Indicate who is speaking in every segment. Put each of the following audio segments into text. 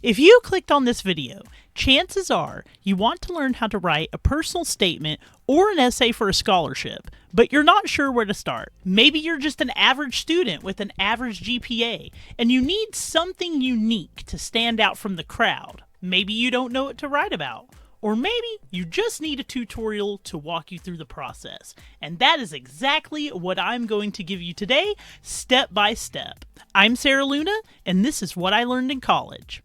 Speaker 1: If you clicked on this video, chances are you want to learn how to write a personal statement or an essay for a scholarship, but you're not sure where to start. Maybe you're just an average student with an average GPA, and you need something unique to stand out from the crowd. Maybe you don't know what to write about. Or maybe you just need a tutorial to walk you through the process. And that is exactly what I'm going to give you today, step by step. I'm Sarah Luna, and this is what I learned in college.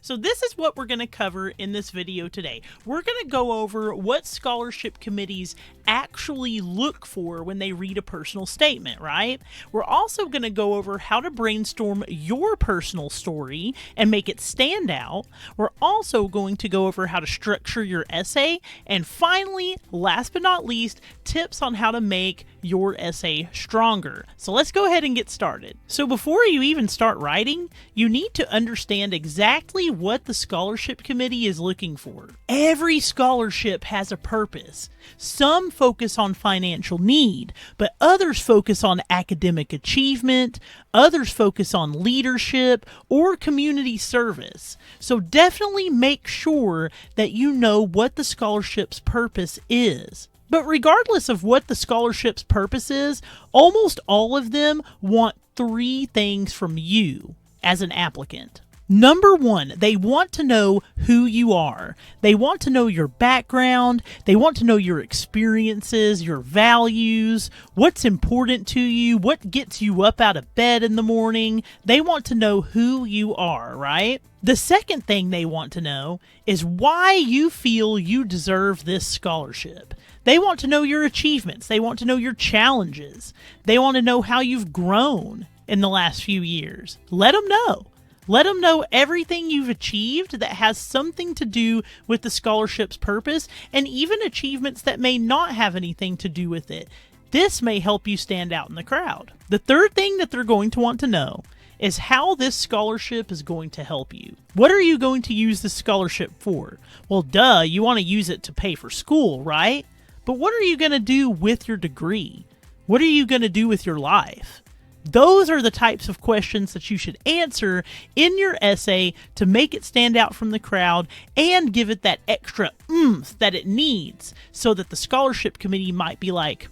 Speaker 1: So this is what we're going to cover in this video today. We're going to go over what scholarship committees actually look for when they read a personal statement, right? We're also going to go over how to brainstorm your personal story and make it stand out. We're also going to go over how to structure your essay. And finally, last but not least, tips on how to make your essay stronger. So let's go ahead and get started. So before you even start writing, you need to understand exactly what the scholarship committee is looking for. Every scholarship has a purpose. Some focus on financial need, but others focus on academic achievement, others focus on leadership or community service. So definitely make sure that you know what the scholarship's purpose is. But regardless of what the scholarship's purpose is, almost all of them want three things from you as an applicant. Number one, they want to know who you are. They want to know your background. They want to know your experiences, your values, what's important to you, what gets you up out of bed in the morning. They want to know who you are, right? The second thing they want to know is why you feel you deserve this scholarship. They want to know your achievements. They want to know your challenges. They want to know how you've grown in the last few years. Let them know. Let them know everything you've achieved that has something to do with the scholarship's purpose, and even achievements that may not have anything to do with it. This may help you stand out in the crowd. The third thing that they're going to want to know is how this scholarship is going to help you. What are you going to use this scholarship for? Well, duh, you want to use it to pay for school, right? But what are you going to do with your degree? What are you going to do with your life? Those are the types of questions that you should answer in your essay to make it stand out from the crowd and give it that extra oomph that it needs so that the scholarship committee might be like,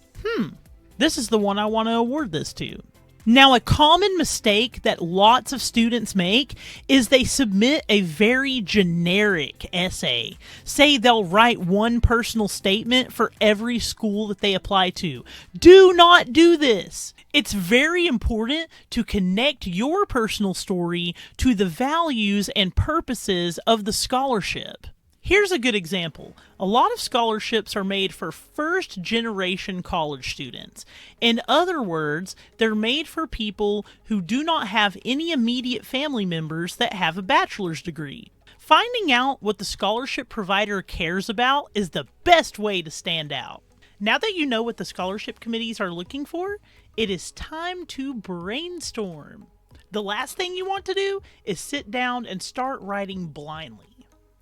Speaker 1: this is the one I want to award this to. Now, a common mistake that lots of students make is they submit a very generic essay. Say they'll write one personal statement for every school that they apply to. Do not do this. It's very important to connect your personal story to the values and purposes of the scholarship. Here's a good example. A lot of scholarships are made for first-generation college students. In other words, they're made for people who do not have any immediate family members that have a bachelor's degree. Finding out what the scholarship provider cares about is the best way to stand out. Now that you know what the scholarship committees are looking for, it is time to brainstorm. The last thing you want to do is sit down and start writing blindly.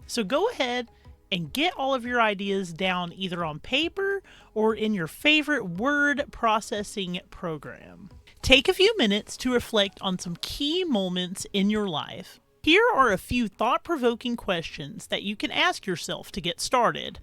Speaker 1: So go ahead and get all of your ideas down either on paper or in your favorite word processing program. Take a few minutes to reflect on some key moments in your life. Here are a few thought-provoking questions that you can ask yourself to get started.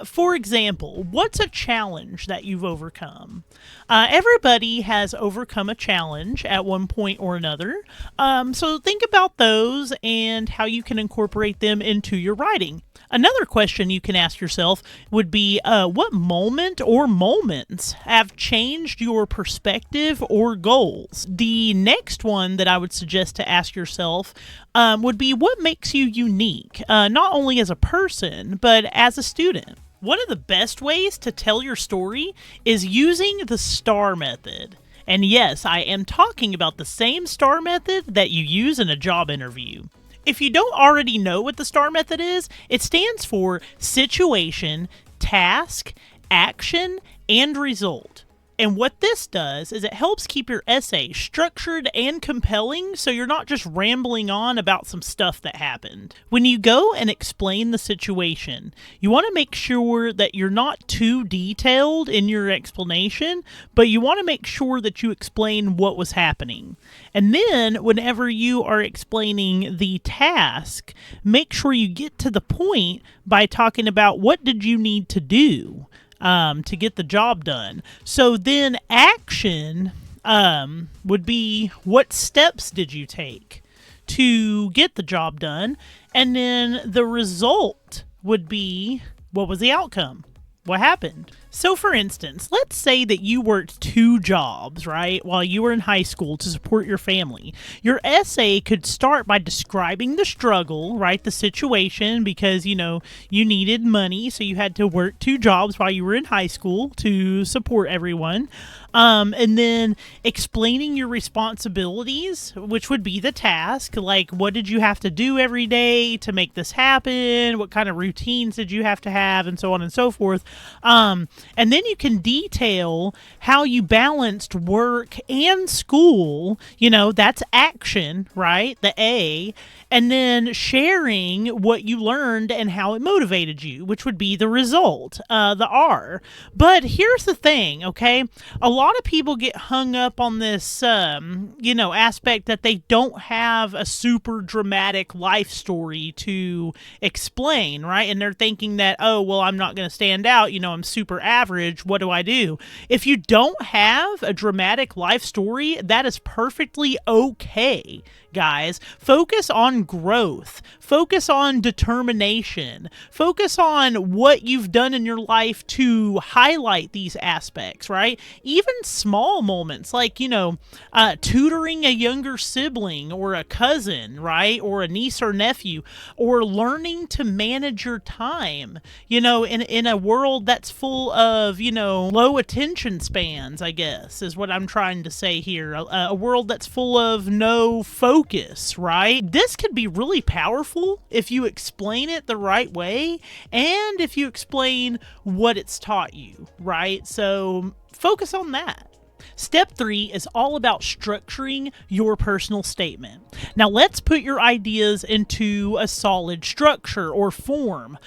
Speaker 1: For example, what's a challenge that you've overcome? Everybody has overcome a challenge at one point or another. So think about those and how you can incorporate them into your writing. Another question you can ask yourself would be, what moment or moments have changed your perspective or goals? The next one that I would suggest to ask yourself would be, what makes you unique, not only as a person, but as a student? One of the best ways to tell your story is using the STAR method. And yes, I am talking about the same STAR method that you use in a job interview. If you don't already know what the STAR method is, it stands for situation, task, action, and result. And what this does is it helps keep your essay structured and compelling so you're not just rambling on about some stuff that happened. When you go and explain the situation, you want to make sure that you're not too detailed in your explanation, but you want to make sure that you explain what was happening. And then whenever you are explaining the task, make sure you get to the point by talking about what did you need to do to get the job done. So then action would be what steps did you take to get the job done? And then the result would be what was the outcome? What happened? So for instance, let's say that you worked 2 jobs, right, while you were in high school to support your family. Your essay could start by describing the struggle, right, the situation, because, you needed money, so you had to work 2 jobs while you were in high school to support everyone. And then explaining your responsibilities, which would be the task, like what did you have to do every day to make this happen? What kind of routines did you have to have, and so on and so forth. And then you can detail how you balanced work and school. That's action, right? The A. And then sharing what you learned and how it motivated you, which would be the result, the R. But here's the thing, okay? A lot of people get hung up on this, aspect that they don't have a super dramatic life story to explain, right? And they're thinking that, oh, well, I'm not going to stand out. I'm super average. What do I do? If you don't have a dramatic life story, that is perfectly okay, guys. Focus on growth. Focus on determination. Focus on what you've done in your life to highlight these aspects, right? Even small moments like, tutoring a younger sibling or a cousin, right? Or a niece or nephew, or learning to manage your time, in a world that's full of, low attention spans, I guess, is what I'm trying to say here. A world that's full of no focus, right? This could be really powerful if you explain it the right way and if you explain what it's taught you, right? So focus on that. Step 3 is all about structuring your personal statement. Now let's put your ideas into a solid structure or form.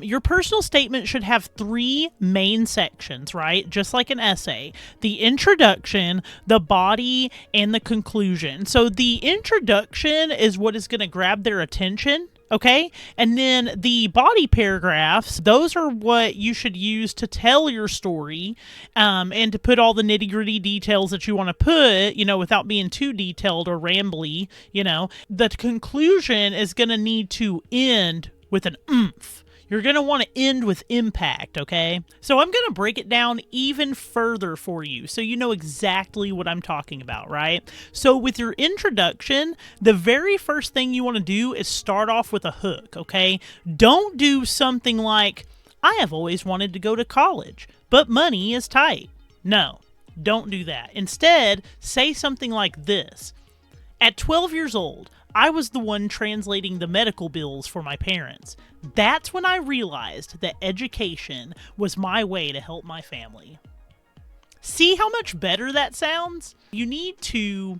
Speaker 1: Your personal statement should have 3 main sections, right? Just like an essay. The introduction, the body, and the conclusion. So the introduction is what is going to grab their attention. Okay, and then the body paragraphs, those are what you should use to tell your story and to put all the nitty-gritty details that you want to put, without being too detailed or rambly, The conclusion is going to need to end with an oomph. You're going to want to end with impact, okay? So I'm going to break it down even further for you so you know exactly what I'm talking about, right? So with your introduction, the very first thing you want to do is start off with a hook, okay? Don't do something like, I have always wanted to go to college, but money is tight. No, don't do that. Instead, say something like this. At 12 years old, I was the one translating the medical bills for my parents. That's when I realized that education was my way to help my family. See how much better that sounds? You need to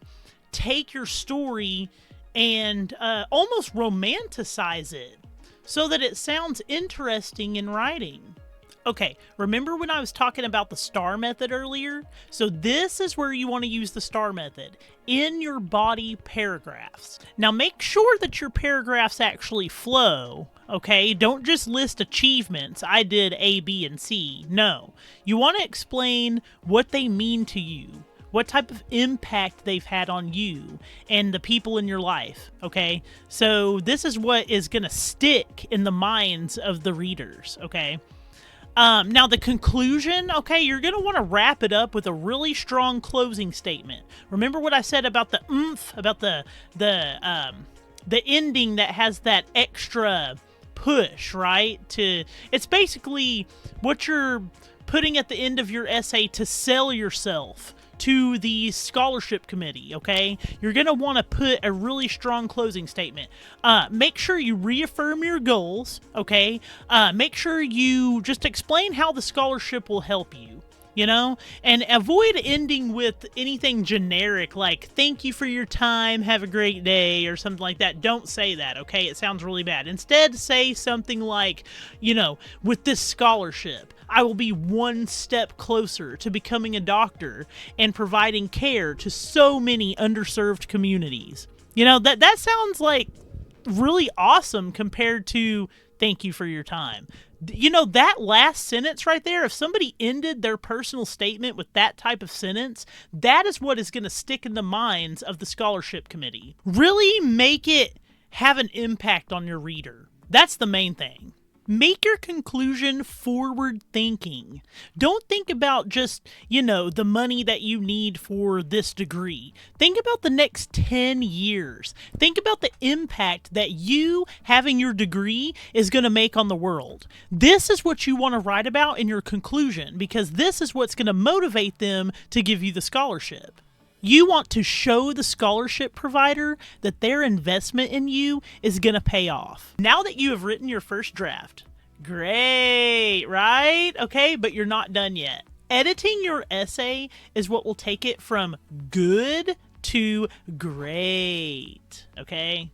Speaker 1: take your story and almost romanticize it so that it sounds interesting in writing. Okay, remember when I was talking about the STAR method earlier? So this is where you want to use the STAR method, in your body paragraphs. Now make sure that your paragraphs actually flow, okay? Don't just list achievements, I did A, B, and C. No, you want to explain what they mean to you, what type of impact they've had on you and the people in your life, okay? So this is what is going to stick in the minds of the readers, okay? Now the conclusion, okay, you're going to want to wrap it up with a really strong closing statement. Remember what I said about the oomph, about the ending that has that extra push, right? It's basically what you're putting at the end of your essay to sell yourself to the scholarship committee, okay? You're going to want to put a really strong closing statement. Make sure you reaffirm your goals, okay? Make sure you just explain how the scholarship will help you. and avoid ending with anything generic like thank you for your time, have a great day, or something like that. Don't say that, okay? It sounds really bad. Instead, say something like, with this scholarship, I will be one step closer to becoming a doctor and providing care to so many underserved communities. That sounds like really awesome compared to thank you for your time. That last sentence right there, if somebody ended their personal statement with that type of sentence, that is what is going to stick in the minds of the scholarship committee. Really make it have an impact on your reader. That's the main thing. Make your conclusion forward thinking. Don't think about just, the money that you need for this degree. Think about the next 10 years. Think about the impact that you having your degree is going to make on the world. This is what you want to write about in your conclusion, because this is what's going to motivate them to give you the scholarship. You want to show the scholarship provider that their investment in you is going to pay off. Now that you have written your first draft, great, right? Okay, but you're not done yet. Editing your essay is what will take it from good to great, okay?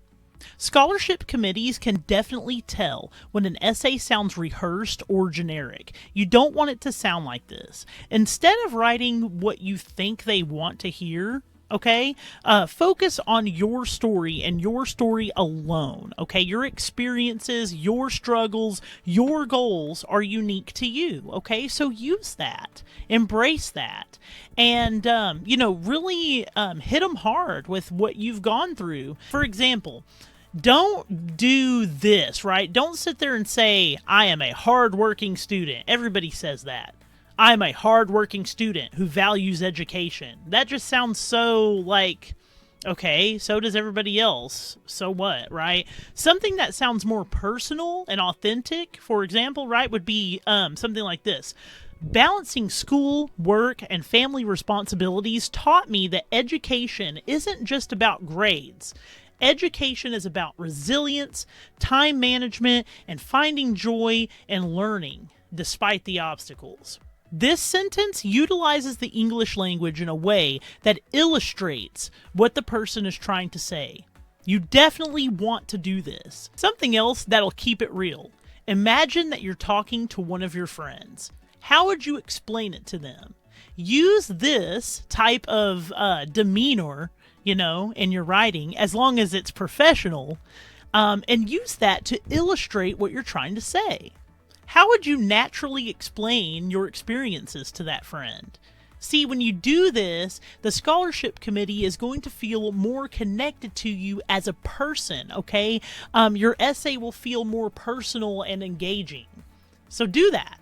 Speaker 1: Scholarship committees can definitely tell when an essay sounds rehearsed or generic. You don't want it to sound like this. Instead of writing what you think they want to hear, okay, focus on your story and your story alone, okay? Your experiences, your struggles, your goals are unique to you, okay? So use that. Embrace that. And, really hit them hard with what you've gone through. For example, don't do this, right? Don't sit there and say, I am a hardworking student. Everybody says that. I'm a hardworking student who values education. That just sounds so like, okay, so does everybody else. So what, right? Something that sounds more personal and authentic, for example, right, would be something like this. Balancing school, work, and family responsibilities taught me that education isn't just about grades. Education is about resilience, time management, and finding joy in learning despite the obstacles. This sentence utilizes the English language in a way that illustrates what the person is trying to say. You definitely want to do this. Something else that'll keep it real. Imagine that you're talking to one of your friends. How would you explain it to them? Use this type of demeanor, in your writing, as long as it's professional, and use that to illustrate what you're trying to say. How would you naturally explain your experiences to that friend? See, when you do this, the scholarship committee is going to feel more connected to you as a person, okay? Your essay will feel more personal and engaging. So do that.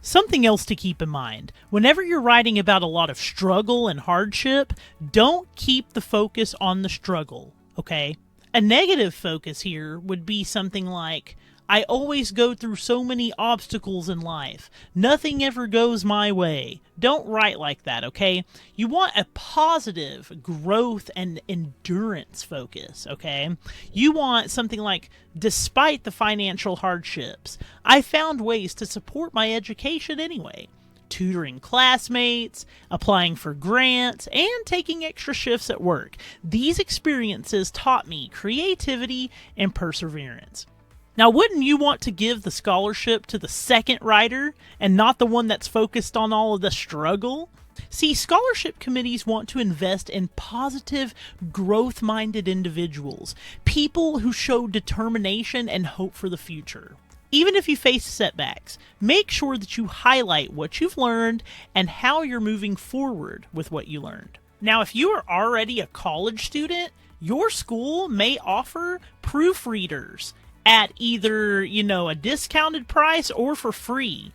Speaker 1: Something else to keep in mind, whenever you're writing about a lot of struggle and hardship, don't keep the focus on the struggle, okay? A negative focus here would be something like, I always go through so many obstacles in life. Nothing ever goes my way. Don't write like that, okay? You want a positive growth and endurance focus, okay? You want something like, despite the financial hardships, I found ways to support my education anyway. Tutoring classmates, applying for grants, and taking extra shifts at work. These experiences taught me creativity and perseverance. Now, wouldn't you want to give the scholarship to the second writer and not the one that's focused on all of the struggle? See, scholarship committees want to invest in positive, growth-minded individuals, people who show determination and hope for the future. Even if you face setbacks, make sure that you highlight what you've learned and how you're moving forward with what you learned. Now, if you are already a college student, your school may offer proofreaders at either, a discounted price or for free,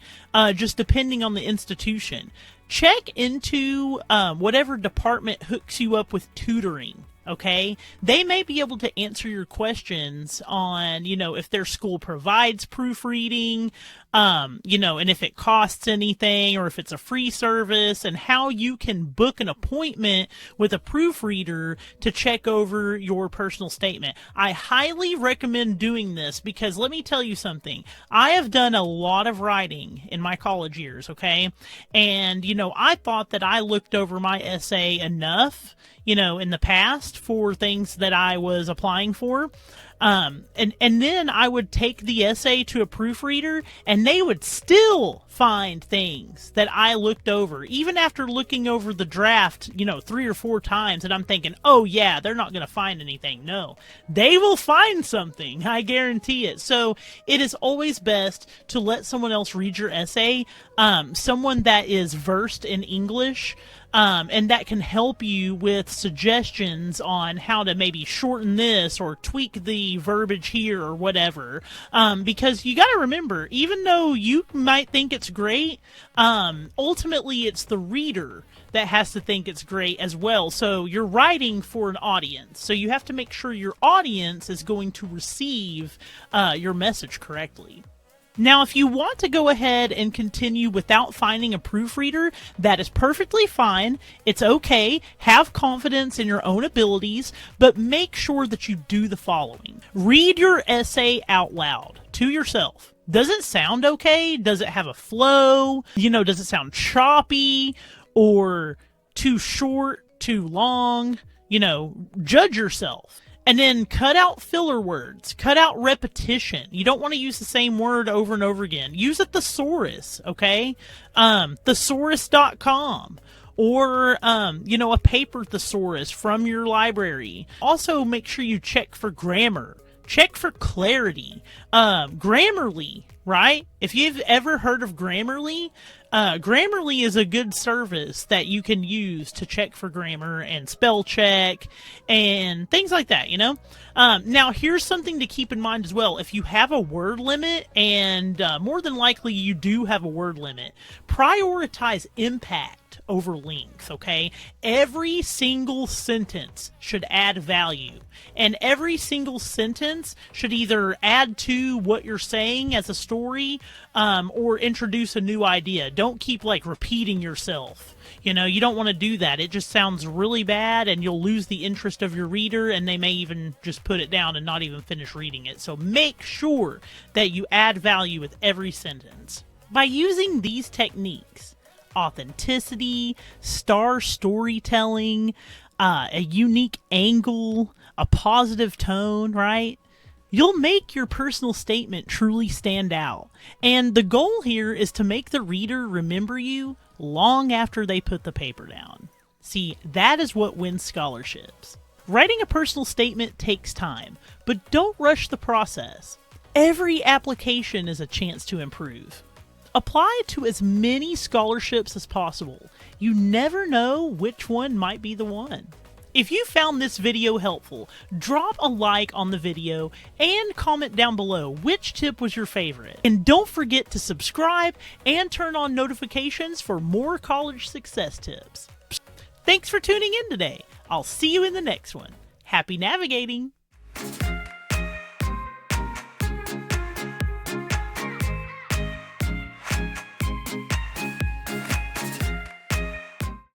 Speaker 1: just depending on the institution. Check into whatever department hooks you up with tutoring, okay? They may be able to answer your questions on, if their school provides proofreading, and if it costs anything or if it's a free service, and how you can book an appointment with a proofreader to check over your personal statement. I highly recommend doing this because let me tell you something. I have done a lot of writing in my college years, okay? And, I thought that I looked over my essay enough, in the past for things that I was applying for. And then I would take the essay to a proofreader and they would still find things that I looked over, even after looking over the draft, 3 or 4 times. And I'm thinking, oh yeah, they're not going to find anything. No, they will find something. I guarantee it. So it is always best to let someone else read your essay, someone that is versed in English, and that can help you with suggestions on how to maybe shorten this or tweak the verbiage here or whatever. Because you got to remember, even though you might think it's great, ultimately it's the reader that has to think it's great as well. So you're writing for an audience. So you have to make sure your audience is going to receive your message correctly. Now, if you want to go ahead and continue without finding a proofreader, that is perfectly fine. It's okay. Have confidence in your own abilities, but make sure that you do the following. Read your essay out loud to yourself. Does it sound okay? Does it have a flow? Does it sound choppy or too short, too long? Judge yourself. And then cut out filler words. Cut out repetition. You don't want to use the same word over and over again. Use a thesaurus, okay? Thesaurus.com. Or, a paper thesaurus from your library. Also, make sure you check for grammar. Check for clarity. Grammarly, right? If you've ever heard of Grammarly, Grammarly is a good service that you can use to check for grammar and spell check and things like that, Now, here's something to keep in mind as well. If you have a word limit, and more than likely you do have a word limit, prioritize impact over length, okay? Every single sentence should add value, and every single sentence should either add to what you're saying as a story, or introduce a new idea. Don't keep repeating yourself. You don't want to do that. It just sounds really bad and you'll lose the interest of your reader, and they may even just put it down and not even finish reading it. So make sure that you add value with every sentence. By using these techniques, authenticity, star storytelling, a unique angle, a positive tone, right? You'll make your personal statement truly stand out. And the goal here is to make the reader remember you long after they put the paper down. See, that is what wins scholarships. Writing a personal statement takes time, but don't rush the process. Every application is a chance to improve. Apply to as many scholarships as possible. You never know which one might be the one. If you found this video helpful, drop a like on the video and comment down below which tip was your favorite. And don't forget to subscribe and turn on notifications for more college success tips. Thanks for tuning in today. I'll see you in the next one. Happy navigating!